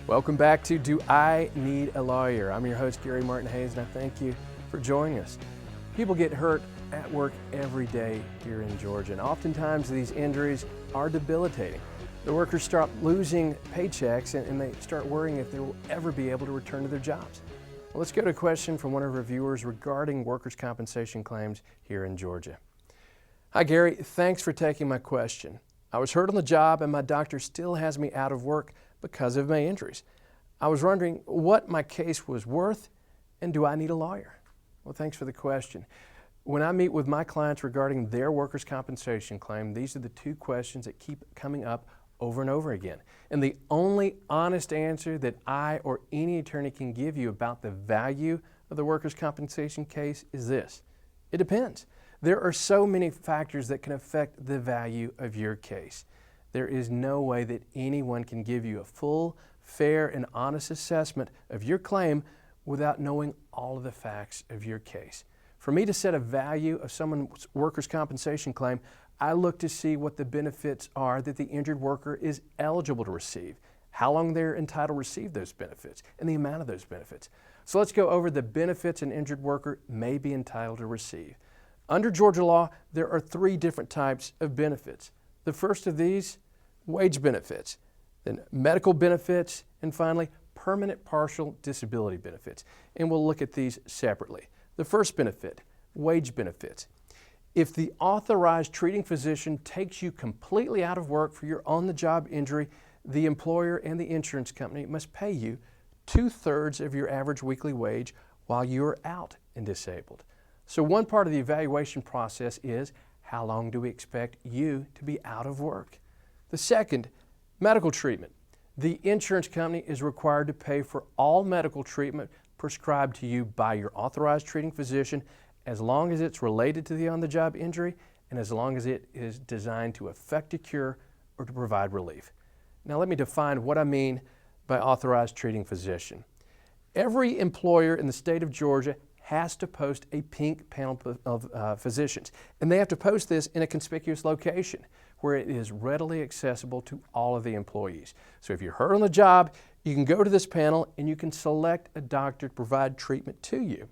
Welcome back to Do I Need a Lawyer? I'm your host, Gary Martin Hayes, and I thank you for joining us. People get hurt at work every day here in Georgia, and oftentimes these injuries are debilitating. The workers start losing paychecks and they start worrying if they will ever be able to return to their jobs. Well, let's go to a question from one of our viewers regarding workers' compensation claims here in Georgia. Hi, Gary. Thanks for taking my question. I was hurt on the job and my doctor still has me out of work because of my injuries. I was wondering what my case was worth and do I need a lawyer? Well, thanks for the question. When I meet with my clients regarding their workers' compensation claim, these are the two questions that keep coming up over and over again. And the only honest answer that I or any attorney can give you about the value of the workers' compensation case is this: it depends. There are so many factors that can affect the value of your case. There is no way that anyone can give you a full, fair, and honest assessment of your claim without knowing all of the facts of your case. For me to set a value of someone's workers' compensation claim, I look to see what the benefits are that the injured worker is eligible to receive, how long they're entitled to receive those benefits, and the amount of those benefits. So let's go over the benefits an injured worker may be entitled to receive. Under Georgia law, there are three different types of benefits. The first of these, wage benefits, then medical benefits, and finally, permanent partial disability benefits. And we'll look at these separately. The first benefit, wage benefits. If the authorized treating physician takes you completely out of work for your on-the-job injury, the employer and the insurance company must pay you 2/3 of your average weekly wage while you are out and disabled. So one part of the evaluation process is, how long do we expect you to be out of work? The second, medical treatment. The insurance company is required to pay for all medical treatment prescribed to you by your authorized treating physician as long as it's related to the on-the-job injury and as long as it is designed to effect a cure or to provide relief. Now let me define what I mean by authorized treating physician. Every employer in the state of Georgia has to post a pink panel of physicians, and they have to post this in a conspicuous location where it is readily accessible to all of the employees. So if you're hurt on the job, you can go to this panel and you can select a doctor to provide treatment to you.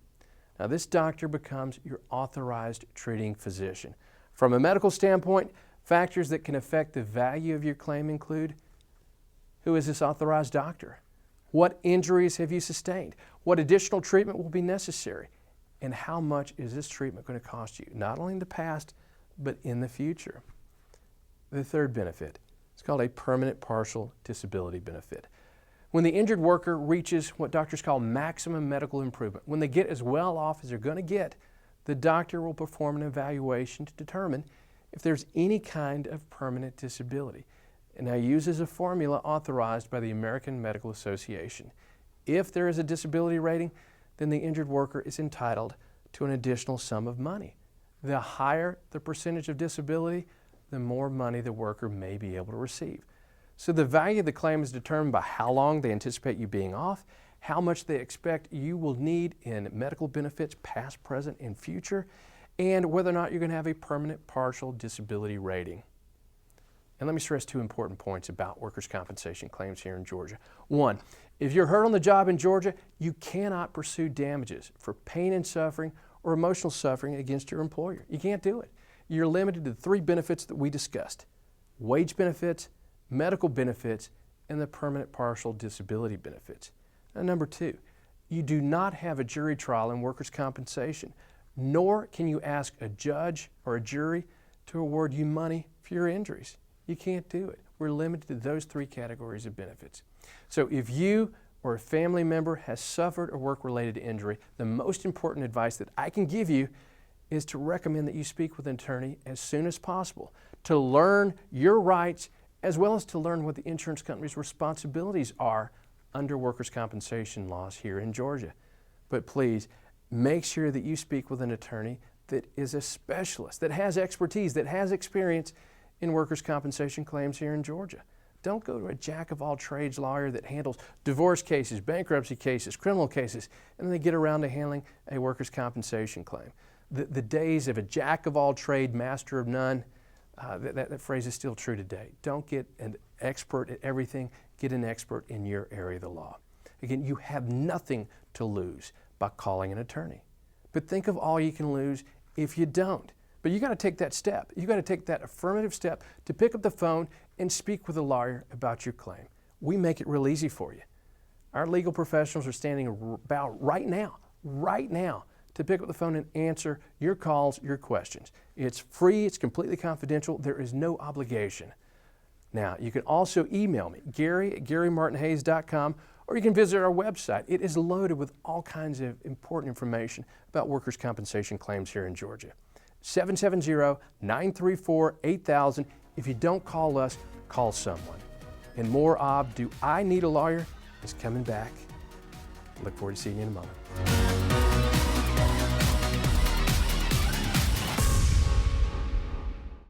Now this doctor becomes your authorized treating physician. From a medical standpoint, factors that can affect the value of your claim include: who is this authorized doctor? What injuries have you sustained? What additional treatment will be necessary? And how much is this treatment going to cost you, not only in the past, but in the future? The third benefit is called a permanent partial disability benefit. When the injured worker reaches what doctors call maximum medical improvement, when they get as well off as they're going to get, the doctor will perform an evaluation to determine if there's any kind of permanent disability. And now uses a formula authorized by the American Medical Association. If there is a disability rating, then the injured worker is entitled to an additional sum of money. The higher the percentage of disability, the more money the worker may be able to receive. So the value of the claim is determined by how long they anticipate you being off, how much they expect you will need in medical benefits past, present, and future, and whether or not you're going to have a permanent partial disability rating. And let me stress two important points about workers' compensation claims here in Georgia. One, if you're hurt on the job in Georgia, you cannot pursue damages for pain and suffering or emotional suffering against your employer. You can't do it. You're limited to the three benefits that we discussed: wage benefits, medical benefits, and the permanent partial disability benefits. And number two, you do not have a jury trial in workers' compensation, nor can you ask a judge or a jury to award you money for your injuries. You can't do it. We're limited to those three categories of benefits. So if you or a family member has suffered a work-related injury, the most important advice that I can give you is to recommend that you speak with an attorney as soon as possible to learn your rights as well as to learn what the insurance company's responsibilities are under workers' compensation laws here in Georgia. But please, make sure that you speak with an attorney that is a specialist, that has expertise, that has experience in workers' compensation claims here in Georgia. Don't go to a jack-of-all-trades lawyer that handles divorce cases, bankruptcy cases, criminal cases, and then they get around to handling a workers' compensation claim. The days of a jack-of-all-trade, master of none, that phrase is still true today. Don't get an expert at everything. get an expert in your area of the law. Again, you have nothing to lose by calling an attorney. But think of all you can lose if you don't. But you got to take that step. You got to take that affirmative step to pick up the phone and speak with a lawyer about your claim. We make it real easy for you. Our legal professionals are standing about right now, to pick up the phone and answer your calls, your questions. It's free, it's completely confidential, there is no obligation. Now, you can also email me, Gary@GaryMartinHayes.com, or you can visit our website. It is loaded with all kinds of important information about workers' compensation claims here in Georgia. 770-934-8000. If you don't call us, call someone. And more of Do I Need a Lawyer is coming back. Look forward to seeing you in a moment.